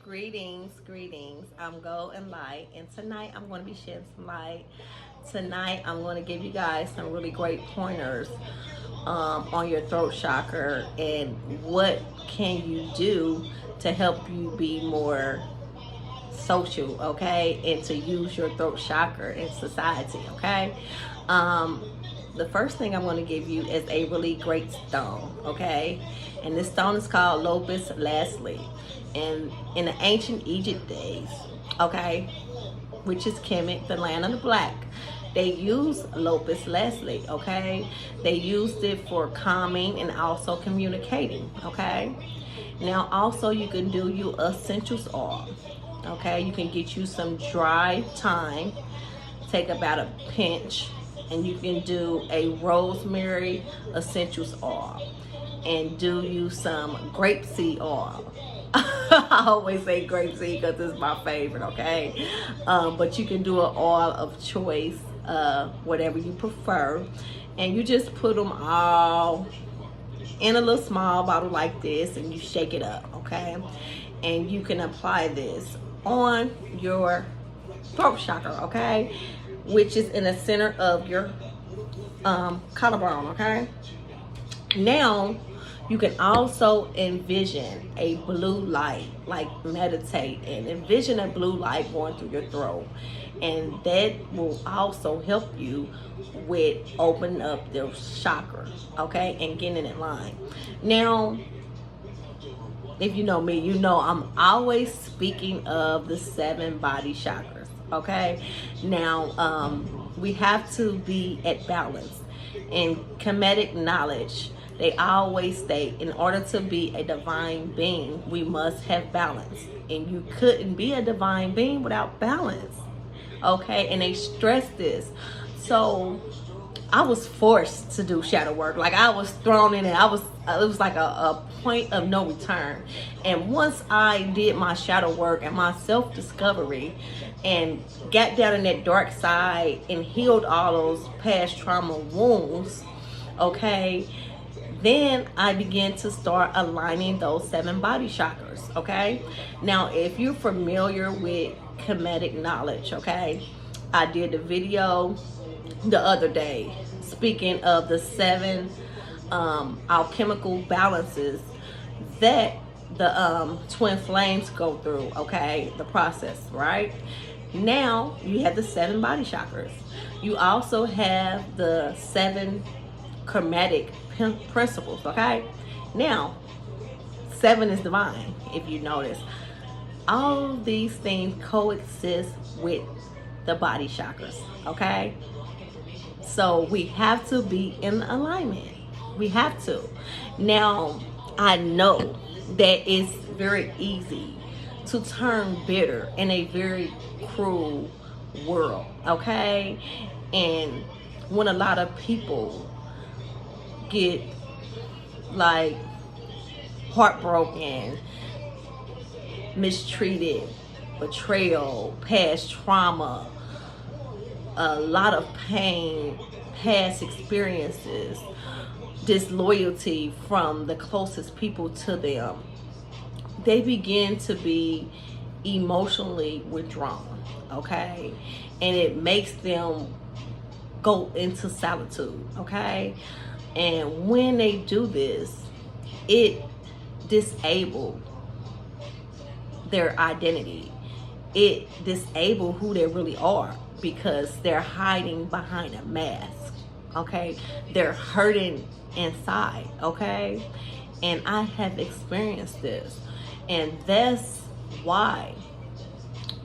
Greetings. I'm Gold and Light, and tonight I'm going to be shedding some light. Tonight I'm going to give you guys some really great pointers on your throat chakra and what can you do to help you be more social, okay, and to use your throat chakra in society, okay. Um, the first thing I'm going to give you is a really great stone, okay, and this stone is called lapis lazuli, and in the ancient Egypt days, okay, which is Kemet, the land of the black, they used lapis lazuli, okay. They used it for calming and also communicating, okay. Now also you can do you essentials oil, okay. You can get you some dry thyme, take about a pinch, and you can do a rosemary essentials oil, and do you some grapeseed oil. I always say grapeseed because it's my favorite, okay. But you can do an oil of choice, whatever you prefer, and you just put them all in a little small bottle like this, and you shake it up, okay. And you can apply this on your throat chakra, okay, which is in the center of your collarbone, okay. Now you can also envision a blue light, like meditate and envision a blue light going through your throat, and that will also help you with opening up the chakra, okay, and getting in line. Now, if you know me, you know I'm always speaking of the 7 body chakras, okay. Now we have to be at balance. In Kemetic knowledge, they always state in order to be a divine being, we must have balance, and you couldn't be a divine being without balance, okay. And they stress this. So I was forced to do shadow work. Like, I was thrown in it. It was like a point of no return. And once I did my shadow work and my self-discovery and got down in that dark side and healed all those past trauma wounds, okay, then I began to start aligning those 7 body chakras, okay. Now, if you're familiar with Kemetic knowledge, okay, I did a video the other day speaking of the 7 alchemical balances that the twin flames go through, okay, the process, right. Now you have the 7 body chakras. You also have the 7 chromatic principles, okay. Now 7 is divine. If you notice, all of these things coexist with the body chakras, okay. So we have to be in alignment. We have to. Now, I know that it's very easy to turn bitter in a very cruel world, okay? And when a lot of people get like heartbroken, mistreated, betrayal, past trauma, a lot of pain, past experiences, disloyalty from the closest people to them, they begin to be emotionally withdrawn, okay, and it makes them go into solitude, okay. And when they do this, it disables their identity. It disables who they really are, because they're hiding behind a mask, okay. They're hurting inside, okay. And I have experienced this, and that's why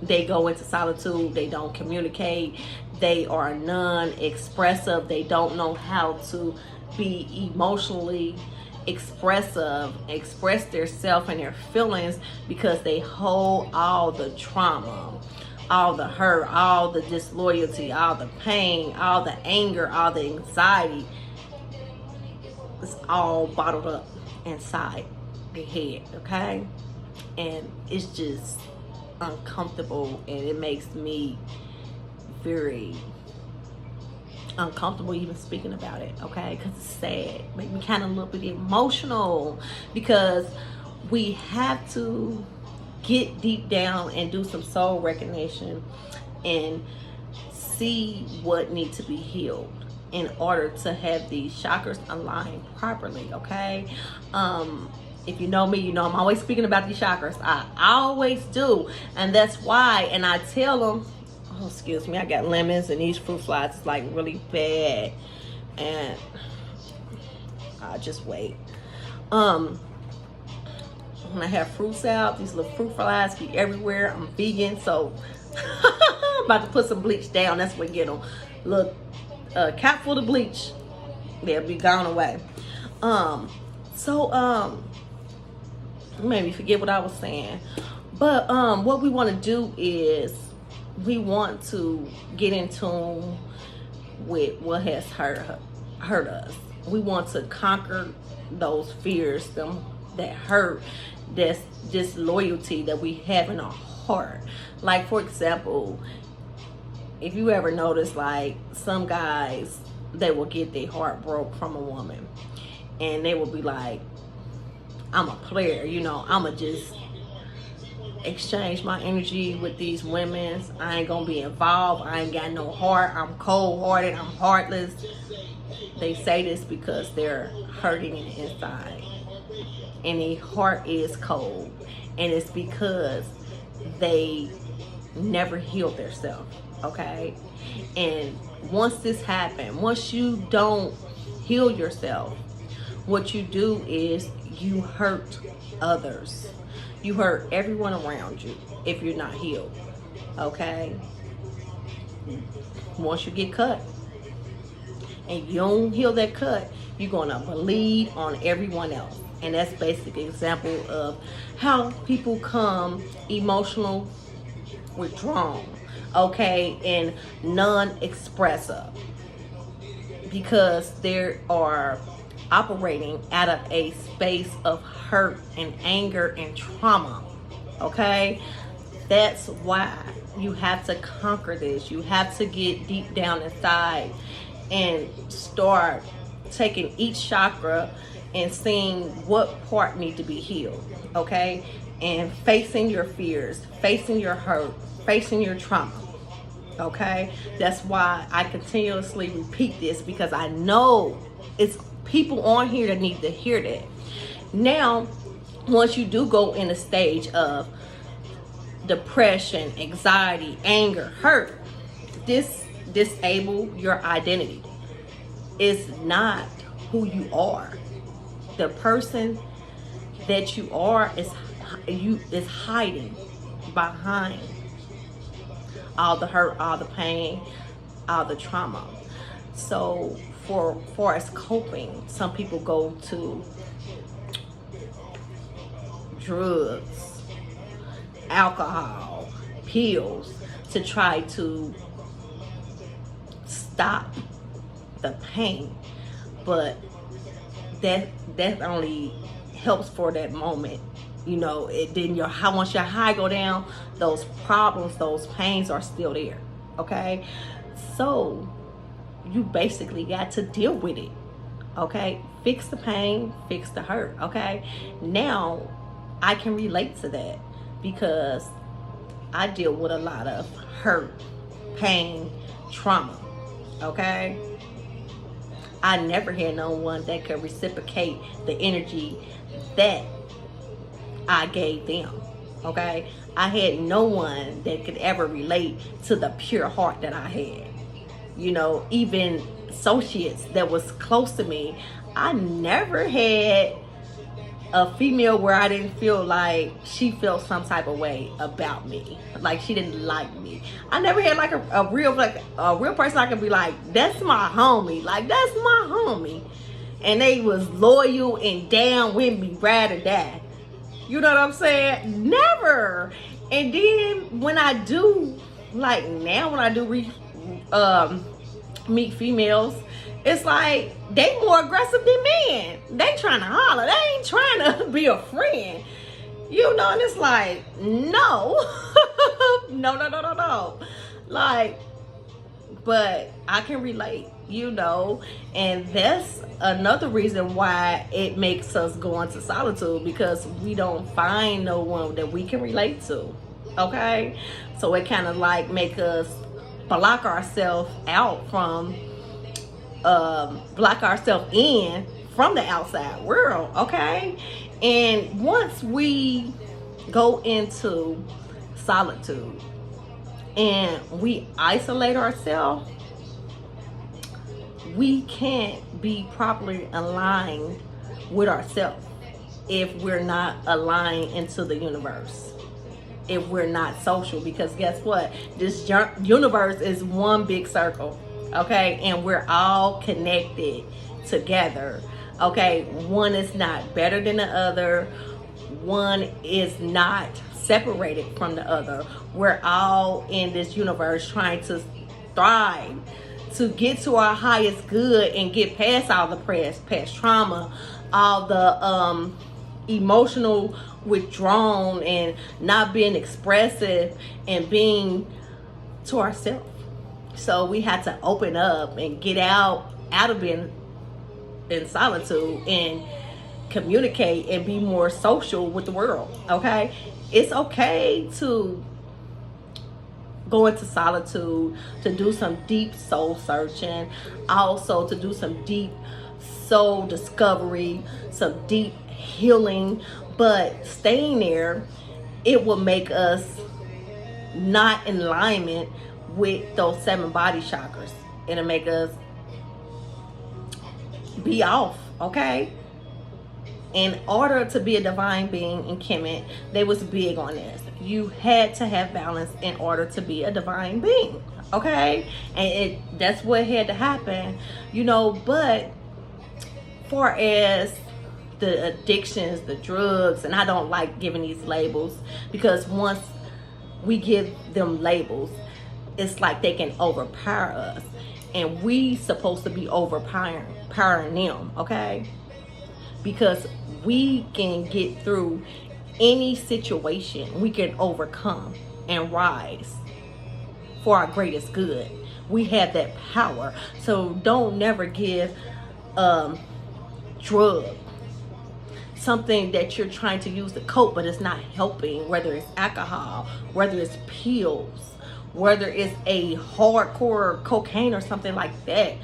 they go into solitude. They don't communicate. They are non-expressive. They don't know how to be emotionally expressive, express their self and their feelings, because they hold all the trauma, all the hurt, all the disloyalty, all the pain, all the anger, all the anxiety. It's all bottled up inside the head, okay. And it's just uncomfortable, and it makes me very uncomfortable even speaking about it, okay, because it's sad. Make me kind of a little bit emotional, because we have to get deep down and do some soul recognition and see what needs to be healed in order to have these chakras aligned properly. Okay, if you know me, you know I'm always speaking about these chakras. I always do, and that's why. And I tell them, oh, excuse me, I got lemons and these fruit flies is like really bad, and I'll just wait. When I have fruits out, these little fruit flies be everywhere. I'm vegan, so I'm about to put some bleach down. That's what get them. Look, cap full of bleach, they'll be gone away. Made me forget what I was saying. But what we want to do is we want to get in tune with what has hurt us. We want to conquer those fears, them that hurt, that's disloyalty that we have in our heart. Like, for example, if you ever notice, like, some guys, they will get their heart broke from a woman, and they will be like, I'm a player, you know, I'ma just exchange my energy with these women. I ain't gonna be involved. I ain't got no heart. I'm cold-hearted. I'm heartless. They say this because they're hurting inside, and their heart is cold, and it's because they never healed themselves. Okay, and once this happens, once you don't heal yourself, what you do is you hurt others. You hurt everyone around you if you're not healed. Okay, once you get cut and you don't heal that cut, you're gonna bleed on everyone else. And that's basically an example of how people come emotional withdrawn, okay, and non-expressive, because they are operating out of a space of hurt and anger and trauma. Okay, that's why you have to conquer this. You have to get deep down inside and start taking each chakra and seeing what part need to be healed. Okay, and facing your fears, facing your hurt, facing your trauma. Okay, that's why I continuously repeat this, because I know it's people on here that need to hear that. Now, once you do go in a stage of depression, anxiety, anger, hurt, this disable your identity. It's not who you are. The person that you are is hiding behind all the hurt, all the pain, all the trauma. So for as coping, some people go to drugs, alcohol, pills to try to stop the pain, but that only helps for that moment. You know, it then once your high go down, those problems, those pains are still there. Okay, so you basically got to deal with it. Okay, fix the pain, fix the hurt. Okay, now I can relate to that because I deal with a lot of hurt, pain, trauma. Okay, I never had no one that could reciprocate the energy that I gave them. Okay, I had no one that could ever relate to the pure heart that I had. You know, even associates that was close to me, I never had a female where I didn't feel like she felt some type of way about me, like she didn't like me. I never had like a real person I could be like, that's my homie, like that's my homie, and they was loyal and down with me, ride or die. You know what I'm saying? Never. And then when I do, like now when I do meet females, it's like they more aggressive than men. They trying to holler. They ain't trying to be a friend. You know, and it's like, no. No. Like, but I can relate, you know, and that's another reason why it makes us go into solitude, because we don't find no one that we can relate to. Okay, so it kind of like make us block ourselves out from block ourselves in from the outside world. Okay, and once we go into solitude and we isolate ourselves, we can't be properly aligned with ourselves if we're not aligned into the universe, if we're not social. Because guess what, this universe is one big circle, okay, and we're all connected together. Okay, one is not better than the other, one is not separated from the other. We're all in this universe trying to thrive, to get to our highest good and get past all the past trauma, all the emotional withdrawn and not being expressive and being to ourselves. So we had to open up and get out of being in solitude and communicate and be more social with the world. Okay, it's okay to go into solitude, to do some deep soul searching, also to do some deep soul discovery, some deep healing. But staying there, it will make us not in alignment with those 7 body chakras. It'll make us be off. Okay, in order to be a divine being in Kemet, they was big on this. You had to have balance in order to be a divine being. Okay, and that's what had to happen, you know. But far as the addictions, the drugs, and I don't like giving these labels, because once we give them labels, it's like they can overpower us, and we supposed to be overpowering them. Okay, because we can get through any situation, we can overcome and rise for our greatest good. We have that power. So don't never give drug, something that you're trying to use to cope but it's not helping, whether it's alcohol, whether it's pills, whether it's a hardcore cocaine or something like that.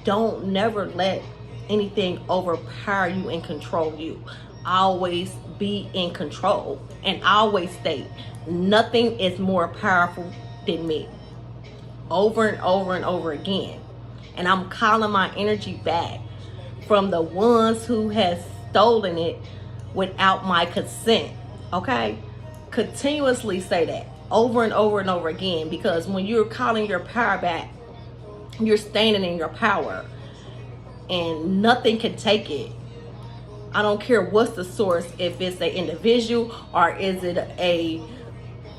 Don't never let anything overpower you and control you. Always be in control, and always state, nothing is more powerful than me, over and over and over again. And I'm calling my energy back from the ones who has stolen it without my consent. Okay, continuously say that over and over and over again, because when you're calling your power back, you're standing in your power, and nothing can take it. I don't care what's the source, if it's an individual or is it a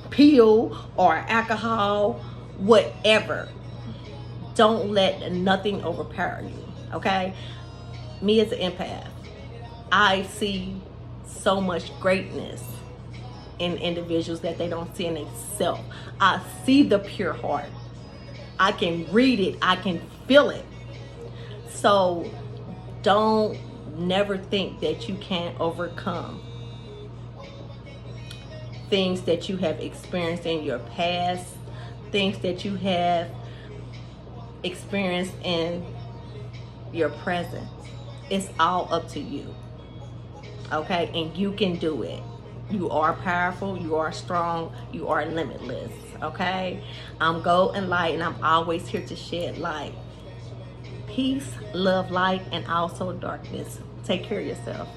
pill or alcohol, whatever. Don't let nothing overpower you. Okay, me as an empath, I see so much greatness in individuals that they don't see in themselves. I see the pure heart. I can read it. I can feel it. So don't never think that you can't overcome things that you have experienced in your past, things that you have experienced in your present. It's all up to you. Okay, and you can do it. You are powerful, you are strong, you are limitless. Okay, I'm gold and light, and I'm always here to shed light. Peace, love, light, and also darkness. Take care of yourself.